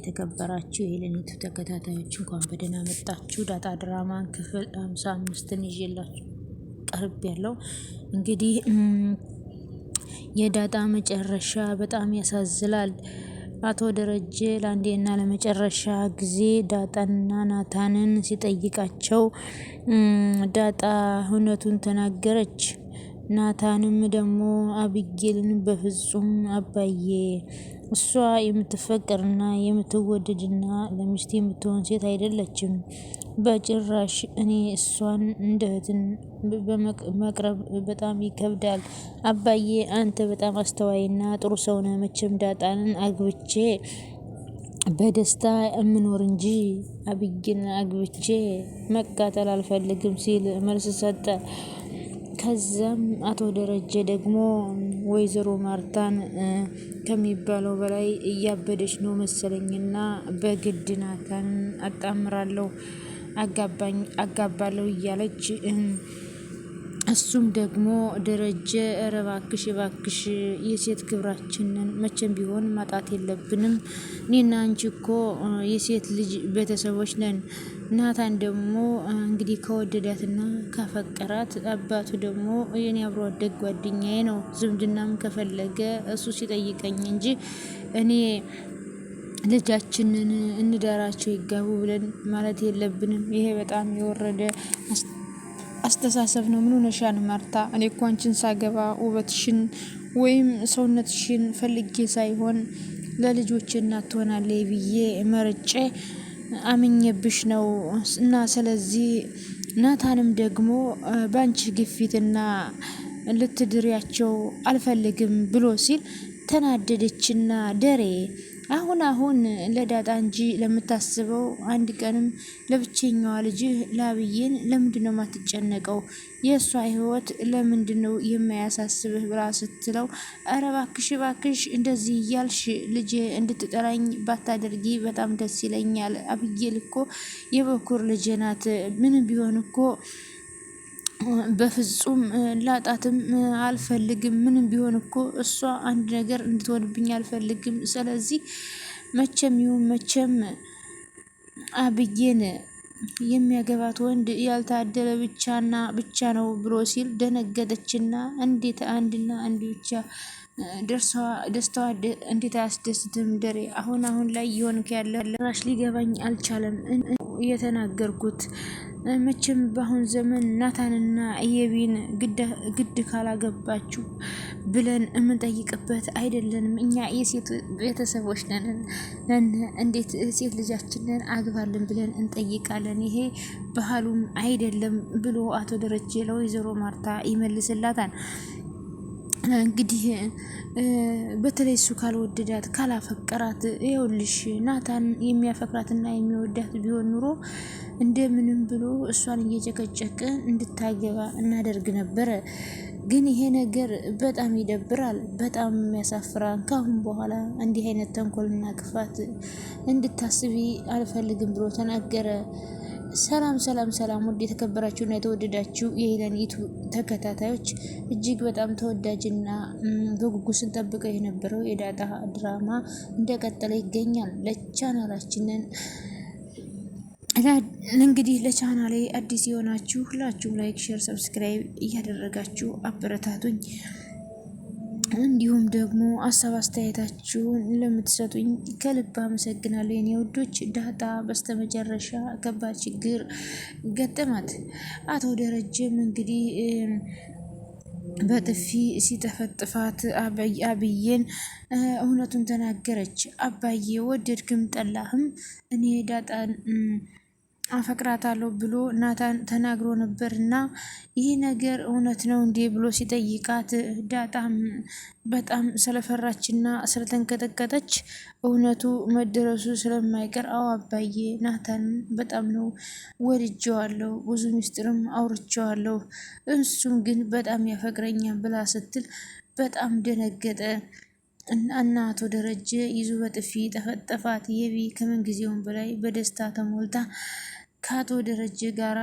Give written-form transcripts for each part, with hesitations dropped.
የተከበራችሁ የሄለኒቱ ተከታታዮች እንኳን በደህና መጣችሁ። ዳጣ ድራማን ክፍል 55ን ይዤላችሁ ቀርብ ያለው እንግዲህ የዳጣ መጨረሻ በጣም ያሳዝናል። አቶ ደረጀ ለአንዴና ለመጨረሻ ጊዜ ዳጣንና ናታንን ሲጠይቃቸው ዳጣ እውነቱን ተናገረች። ናታንም ደግሞ አቢጌልን በፍጹም አባዬ እሷ የምትፈቀርና የምትወደድና ለሚስት የምትሆን ሴት አይደለችም። በጭራሽ እኔ እሷን እንደ እህትን በመቅረብ በጣም ይከብዳል። አባዬ አንተ በጣም አስተዋይና ጥሩ ሰው ነህ። መቼም ዳጣንን አግብቼ በደስታ እምኖር እንጂ አቢጌን አግብቼ መቃጠል አልፈልግም ሲል መልስ ሰጠ። ከዛም አቶ ደረጀ ደግሞ ወይዘሮ ማርታን ከሚባለው በላይ እያበደች ነው መሰለኝና በግድ ናታን አጣምራለሁ አጋባለሁ እያለች እሱም ደግሞ ደረጀ ኧረ እባክሽ የሴት ክብራችንን መቼም ቢሆን ማጣት የለብንም። እኔና አንቺ እኮ የሴት ልጅ ቤተሰቦች ነን። ናታን ደግሞ እንግዲህ ከወደዳትና ካፈቀራት አባቱ ደግሞ የኔ አብሮ አደግ ጓደኛዬ ነው። ዝምድናም ከፈለገ እሱ ሲጠይቀኝ እንጂ እኔ ልጃችንን እንዳራቸው ይጋቡ ብለን ማለት የለብንም። ይሄ በጣም የወረደ አስተሳሰብ ነው። ምን ሆነሻል ማርታ? እኔ እኮ አንቺን ሳገባ ውበትሽን ወይም ሰውነትሽን ፈልጌ ሳይሆን ለልጆች እናት ትሆናለች ብዬ መርጬ አምኜብሽ ነው። እና ስለዚህ ናታንም ደግሞ ባንቺ ግፊትና ልትድሪያቸው አልፈልግም ብሎ ሲል ተናደደችና ደሬ አሁን ለዳጣ እንጂ ለምታስበው አንድ ቀንም ለብቸኛዋ ልጅህ ላብዬን ለምንድነው ማትጨነቀው? የእሷ ህይወት ለምንድነው የማያሳስብህ ብላ ስትለው ኧረ እባክሽ እንደዚህ እያልሽ ልጅ እንድትጠራኝ ባታደርጊ በጣም ደስ ይለኛል። አብዬል እኮ የበኩር ልጅ ናት። ምንም ቢሆን እኮ በፍጹም ላጣትም አልፈልግም። ምንም ቢሆን እኮ እሷ አንድ ነገር እንድትሆንብኝ አልፈልግም። ስለዚህ መቼም ይሁን መቼም አብዬን የሚያገባት ወንድ ያልታደለ ብቻና ብቻ ነው ብሎ ሲል ደነገጠችና እንዴት አንድና አንድ ብቻ ደስታዋ እንዴት አያስደስትም? ደሬ አሁን ላይ እየሆንክ ያለ ራሽ ሊገባኝ አልቻለም። የተናገርኩት መቼም በአሁን ዘመን ናታንና እየቢን ግድ ካላገባችሁ ብለን የምንጠይቅበት አይደለንም። እኛ የሴት ቤተሰቦች ነን። እንዴት ሴት ልጃችንን አግባልን ብለን እንጠይቃለን? ይሄ ባህሉም አይደለም ብሎ አቶ ደረጀ ለወይዘሮ ማርታ ይመልስላታል። እንግዲህ በተለይ እሱ ካልወደዳት ካላፈቀራት፣ ይኸውልሽ ናታን የሚያፈቅራትና የሚወዳት ቢሆን ኑሮ እንደምንም ብሎ እሷን እየጨቀጨቀ እንድታገባ እናደርግ ነበረ። ግን ይሄ ነገር በጣም ይደብራል፣ በጣም ያሳፍራል። ካሁን በኋላ እንዲህ አይነት ተንኮልና ክፋት እንድታስቢ አልፈልግም ብሎ ተናገረ። ሰላም ውድ የተከበራችሁና የተወደዳችሁ የሄለኒቱ ተከታታዮች እጅግ በጣም ተወዳጅና በጉጉት ስንጠብቀው የነበረው የዳጣ ድራማ እንደቀጠለ ይገኛል። ለቻናላችንን እንግዲህ ለቻናሌ አዲስ የሆናችሁ ሁላችሁም ላይክ፣ ሼር፣ ሰብስክራይብ እያደረጋችሁ አበረታቱኝ። እንዲሁም ደግሞ ሀሳብ አስተያየታችሁን ለምትሰጡኝ ከልብ አመሰግናለሁ የኔ ውዶች። ዳጣ በስተመጨረሻ ከባድ ችግር ገጠማት። አቶ ደረጀም እንግዲህ በጥፊ ሲጠፈጥፋት አብዬን እውነቱን ተናገረች። አባዬ ወደድክም ጠላህም እኔ ዳጣን አፈቅራታለሁ ብሎ ናታን ተናግሮ ነበርና ይህ ነገር እውነት ነው እንዴ ብሎ ሲጠይቃት ዳጣም በጣም ስለፈራችና ስለተንቀጠቀጠች እውነቱ መደረሱ ስለማይቀር አዎ አባዬ ናታን በጣም ነው ወድጄዋለሁ፣ ብዙ ሚስጥርም አውርቼዋለሁ፣ እሱም ግን በጣም ያፈቅረኛል ብላ ስትል በጣም ደነገጠ። እና አቶ ደረጀ ይዞ በጥፊ ጠፈጠፋት። የቢ ከምን ጊዜውም በላይ በደስታ ተሞልታ ከአቶ ደረጀ ጋራ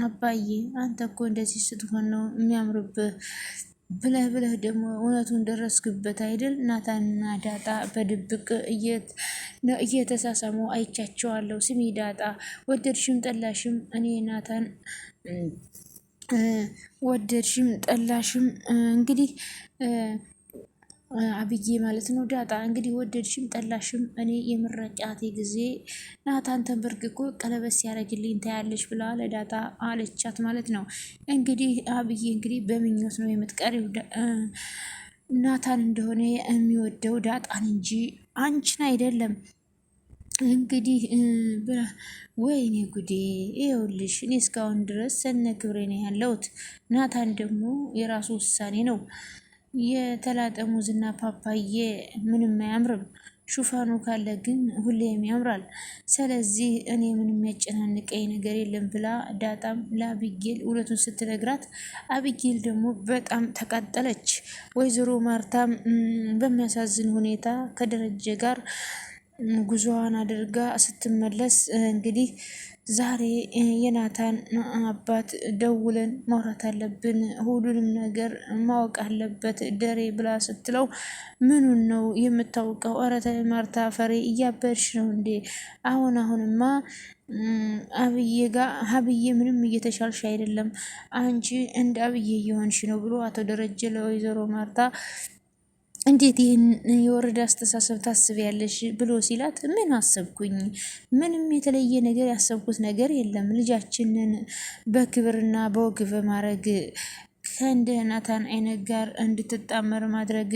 አባዬ አንተ እኮ እንደዚህ ስትሆን ነው የሚያምርብህ፣ ብለህ ደግሞ እውነቱን ደረስክበት አይደል? ናታንና ዳጣ በድብቅ እየተሳሳሙ አይቻቸዋለሁ። ስሚ ዳጣ፣ ወደድሽም ጠላሽም እኔ ናታን ወደድሽም ጠላሽም እንግዲህ አብዬ ማለት ነው። ዳጣ እንግዲህ ወደድሽም ጠላሽም እኔ የምረጫቴ ጊዜ ናታን ተንበርክኮ ቀለበት ሲያደርግልኝ ታያለሽ ብላ ለዳጣ አለቻት ማለት ነው። እንግዲህ አብዬ እንግዲህ በምኞት ነው የምትቀሪው ናታን እንደሆነ የሚወደው ዳጣን እንጂ አንቺን አይደለም። እንግዲህ ወይኔ ጉዴ! ይኸውልሽ እኔ እስካሁን ድረስ ሰነ ክብሬ ነው ያለሁት። ናታን ደግሞ የራሱ ውሳኔ ነው። የተላጠ ሙዝና ፓፓዬ ምንም አያምርም። ሹፋኑ ካለ ግን ሁሌም ያምራል። ስለዚህ እኔ ምንም ያጨናንቀኝ ነገር የለም ብላ ዳጣም ለአቢጌል እውነቱን ስትነግራት፣ አቢጌል ደግሞ በጣም ተቃጠለች። ወይዘሮ ማርታም በሚያሳዝን ሁኔታ ከደረጀ ጋር ጉዞዋን አድርጋ ስትመለስ እንግዲህ ዛሬ የናታን አባት ደውለን ማውራት አለብን፣ ሁሉንም ነገር ማወቅ አለበት ደሬ ብላ ስትለው፣ ምኑን ነው የምታውቀው? ኧረ ተይ ማርታ ፈሬ እያበድሽ ነው እንዴ? አሁንማ አብዬ ምንም እየተሻልሽ አይደለም፣ አንቺ እንደ አብዬ እየሆንሽ ነው ብሎ አቶ ደረጀ ለወይዘሮ ማርታ እንዴት ይህን የወረደ አስተሳሰብ ታስቢያለሽ ብሎ ሲላት፣ ምን አሰብኩኝ? ምንም የተለየ ነገር ያሰብኩት ነገር የለም። ልጃችንን በክብርና በወግ በማድረግ ከእንደ ናታን አይነት ጋር እንድትጣመር ማድረግ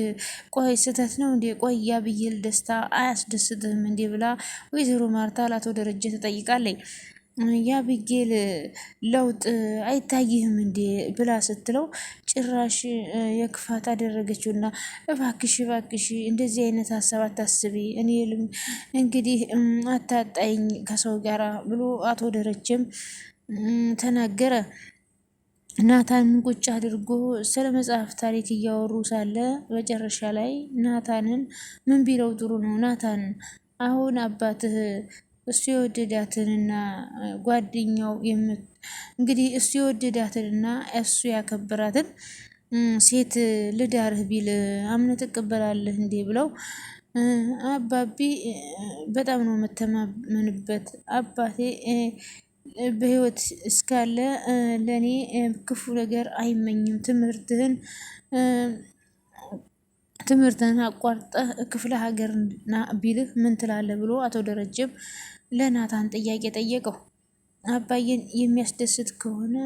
ቆይ ስህተት ነው እንዴ? ቆይ ያብዬል ደስታ አያስደስትህም እንዴ? ብላ ወይዘሮ ማርታ ለአቶ ደረጀ ትጠይቃለች። የአቢጌል ለውጥ አይታይህም እንዴ ብላ ስትለው፣ ጭራሽ የክፋት አደረገችውና እባክሽ እንደዚህ አይነት ሀሳብ አታስቢ፣ እኔ እንግዲህ አታጣኝ ከሰው ጋር ብሎ አቶ ደረጀም ተናገረ። ናታንን ቁጭ አድርጎ ስለ መጽሐፍ ታሪክ እያወሩ ሳለ መጨረሻ ላይ ናታንን ምን ቢለው ጥሩ ነው? ናታን አሁን አባትህ እሱ የወደዳትንና ጓደኛው እንግዲህ እሱ የወደዳትንና እሱ ያከበራትን ሴት ልዳርህ ቢል አምነህ ትቀበላለህ እንዴ? ብለው አባቢ በጣም ነው የምተማመንበት አባቴ በህይወት እስካለ ለእኔ ክፉ ነገር አይመኝም። ትምህርትህን አቋርጠህ ክፍለ ሀገር ና ቢልህ ምን ትላለህ? ብሎ አቶ ደረጀም ለናታን ጥያቄ ጠየቀው። አባዬን የሚያስደስት ከሆነ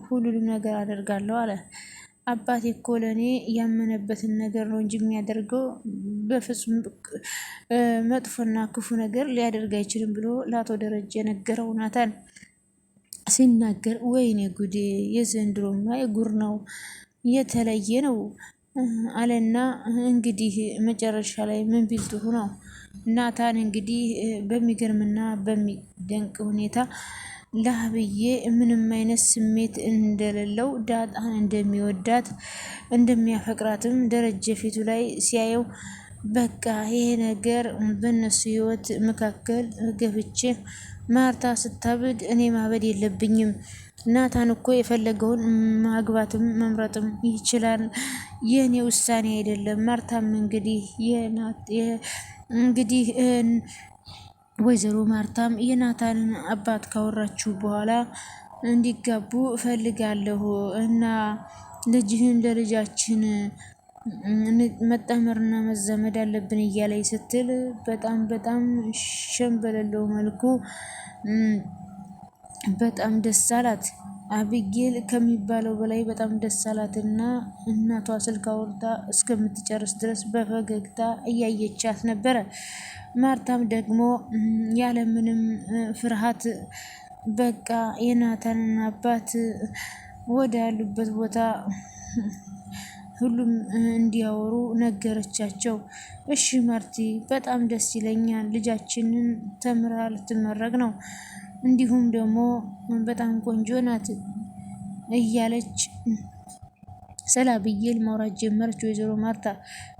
ሁሉንም ነገር አደርጋለሁ አለ። አባቴ እኮ ለእኔ ያመነበትን ነገር ነው እንጂ የሚያደርገው በፍጹም መጥፎና ክፉ ነገር ሊያደርግ አይችልም ብሎ ለአቶ ደረጀ ነገረው። ናታን ሲናገር ወይኔ ጉዴ የዘንድሮማ የጉር ነው የተለየ ነው አለና እንግዲህ መጨረሻ ላይ ምን ቢል ጥሩ ነው? ናታን እንግዲህ በሚገርምና በሚደንቅ ሁኔታ ለአብዬ ምንም አይነት ስሜት እንደሌለው፣ ዳጣን እንደሚወዳት እንደሚያፈቅራትም ደረጀ ፊቱ ላይ ሲያየው በቃ ይሄ ነገር በእነሱ ህይወት መካከል ገብቼ ማርታ ስታብድ እኔ ማበድ የለብኝም። ናታን እኮ የፈለገውን ማግባትም መምረጥም ይችላል። የእኔ ውሳኔ አይደለም። ማርታም እንግዲህ ወይዘሮ ማርታም የናታንን አባት ካወራችሁ በኋላ እንዲጋቡ እፈልጋለሁ እና ልጅህን ለልጃችን መጣመርና መዘመድ አለብን እያለኝ ስትል በጣም ሸንበለለው መልኩ በጣም ደስ አላት። አቢጌል ከሚባለው በላይ በጣም ደስ አላትና እናቷ ስልክ አውርታ እስከምትጨርስ ድረስ በፈገግታ እያየቻት ነበረ። ማርታም ደግሞ ያለምንም ፍርሃት በቃ የናታንን አባት ወደ ያሉበት ቦታ ሁሉም እንዲያወሩ ነገረቻቸው። እሺ ማርቲ በጣም ደስ ይለኛል፣ ልጃችንን ተምራ ልትመረቅ ነው፣ እንዲሁም ደግሞ በጣም ቆንጆ ናት እያለች ስለ አብዬል ማውራት ጀመረች ወይዘሮ ማርታ።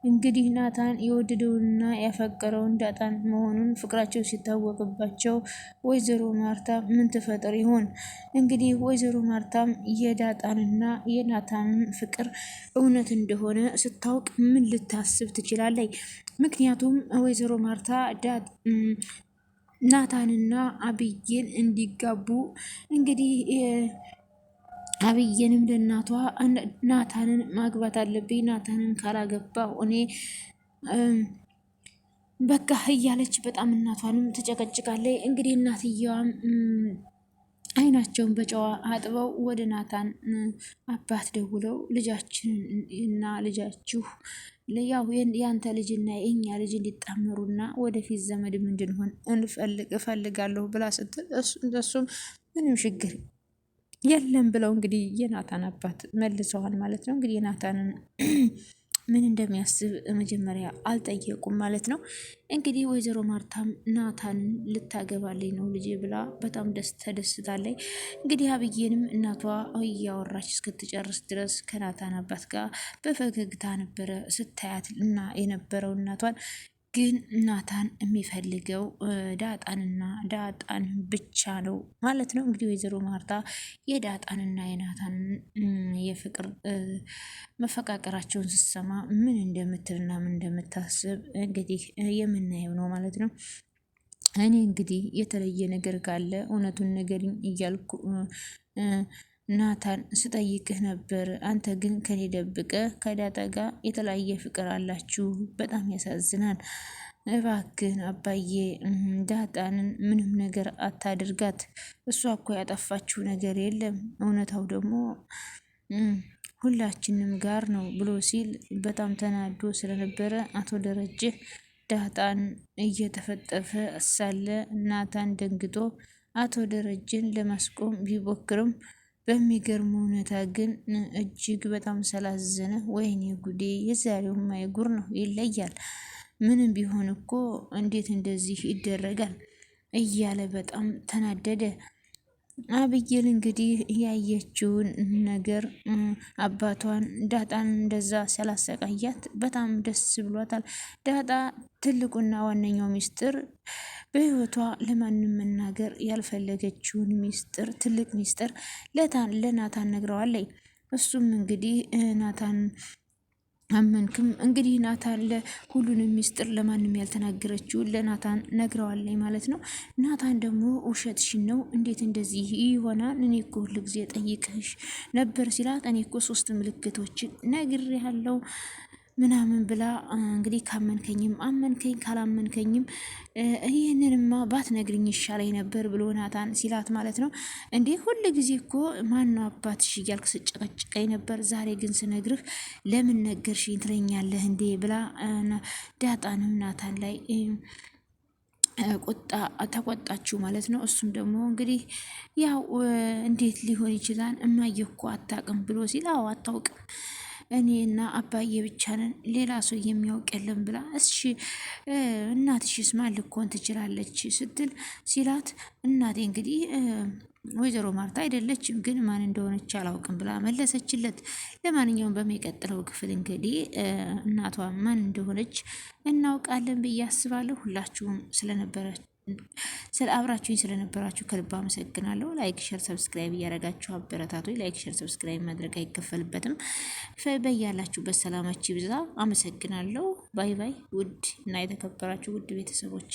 እንግዲህ ናታን የወደደውንና ያፈቀረውን ዳጣን መሆኑን ፍቅራቸው ሲታወቅባቸው ወይዘሮ ማርታ ምን ትፈጥር ይሆን? እንግዲህ ወይዘሮ ማርታም የዳጣንና የናታንን ፍቅር እውነት እንደሆነ ስታውቅ ምን ልታስብ ትችላለች? ምክንያቱም ወይዘሮ ማርታ ናታንና አብዬን እንዲጋቡ እንግዲህ አብዬንም ለእናቷ ናታንን ማግባት አለብኝ፣ ናታንን ካላገባሁ እኔ በቃ እያለች በጣም እናቷንም ትጨቀጭቃለች። እንግዲህ እናትየዋም አይናቸውን በጨዋ አጥበው ወደ ናታን አባት ደውለው ልጃችን እና ልጃችሁ ያው ያንተ ልጅና የእኛ ልጅ እንዲጣመሩና ወደፊት ዘመድም እንድንሆን እፈልጋለሁ ብላ ስትል እሱም ምንም ችግር የለም ብለው እንግዲህ የናታን አባት መልሰዋል ማለት ነው። እንግዲህ የናታንን ምን እንደሚያስብ መጀመሪያ አልጠየቁም ማለት ነው። እንግዲህ ወይዘሮ ማርታም ናታንን ልታገባልኝ ነው ልጅ ብላ በጣም ተደስታለች። እንግዲህ አብዬንም እናቷ እያወራች እስክትጨርስ ድረስ ከናታን አባት ጋር በፈገግታ ነበረ ስታያት እና የነበረው እናቷን ግን ናታን የሚፈልገው ዳጣንና ዳጣን ብቻ ነው ማለት ነው። እንግዲህ ወይዘሮ ማርታ የዳጣንና የናታንን የፍቅር መፈቃቀራቸውን ስትሰማ ምን እንደምትልና ምን እንደምታስብ እንግዲህ የምናየው ነው ማለት ነው። እኔ እንግዲህ የተለየ ነገር ካለ እውነቱን ንገሪኝ እያልኩ ናታን ስጠይቅህ ነበር። አንተ ግን ከኔ ደብቀህ ከዳጣ ጋር የተለያየ ፍቅር አላችሁ። በጣም ያሳዝናል። እባክህን አባዬ ዳጣንን ምንም ነገር አታድርጋት። እሷ እኮ ያጠፋችው ነገር የለም። እውነታው ደግሞ ሁላችንም ጋር ነው ብሎ ሲል በጣም ተናዶ ስለነበረ አቶ ደረጀ ዳጣን እየተፈጠፈ ሳለ ናታን ደንግጦ አቶ ደረጀን ለማስቆም ቢሞክርም በሚገርም ሁኔታ ግን እጅግ በጣም ስላዘነ ወይኔ ጉዴ የዛሬውማ የጉር ነው ይለያል። ምንም ቢሆን እኮ እንዴት እንደዚህ ይደረጋል እያለ በጣም ተናደደ። አብዬል እንግዲህ ያየችውን ነገር አባቷን ዳጣን እንደዛ ስላሰቃያት በጣም ደስ ብሏታል። ዳጣ ትልቁና ዋነኛው ሚስጥር በህይወቷ ለማንም መናገር ያልፈለገችውን ሚስጥር ትልቅ ሚስጥር ለናታን ነግረዋለች። እሱም እንግዲህ ናታን አመንክም እንግዲህ ናታን ለሁሉንም ሚስጥር ለማንም ያልተናገረችውን ለናታን ነግረዋለኝ ማለት ነው። ናታን ደግሞ ውሸትሽን ነው እንዴት እንደዚህ ይሆናል? እኔ እኮ ሁሉ ጊዜ ጠይቅሽ ነበር ሲላት እኔ እኮ 3 ምልክቶችን ነግሬሃለሁ ምናምን ብላ እንግዲህ ካመንከኝም አመንከኝ ካላመንከኝም ይህንንማ ባትነግሪኝ ይሻለኝ ነበር ብሎ ናታን ሲላት ማለት ነው። እንዴ ሁል ጊዜ እኮ ማነው አባትሽ እያልክ ስጨቀጭቀኝ ነበር፣ ዛሬ ግን ስነግርህ ለምን ነገርሽኝ ትለኛለህ እንዴ ብላ ዳጣንም ናታን ላይ ተቆጣችው ማለት ነው። እሱም ደግሞ እንግዲህ ያው እንዴት ሊሆን ይችላል እማዬ እኮ አታውቅም ብሎ ሲል አዎ አታውቅም እኔና አባዬ ብቻ ነን ሌላ ሰው የሚያውቅ የለም ብላ እሺ እናትሽስ ማን ልትሆን ትችላለች ስትል ሲላት እናቴ እንግዲህ ወይዘሮ ማርታ አይደለችም ግን ማን እንደሆነች አላውቅም ብላ መለሰችለት። ለማንኛውም በሚቀጥለው ክፍል እንግዲህ እናቷ ማን እንደሆነች እናውቃለን ብዬ አስባለሁ። ሁላችሁም አብራችሁኝ ስለነበራችሁ ከልብ አመሰግናለሁ። ላይክ ሸር ሰብስክራይብ እያደረጋችሁ አበረታቱ። ላይክ ሸር ሰብስክራይብ ማድረግ አይከፈልበትም። በያላችሁበት ሰላማችሁ ይብዛ። አመሰግናለሁ። ባይ ባይ። ውድ እና የተከበራችሁ ውድ ቤተሰቦች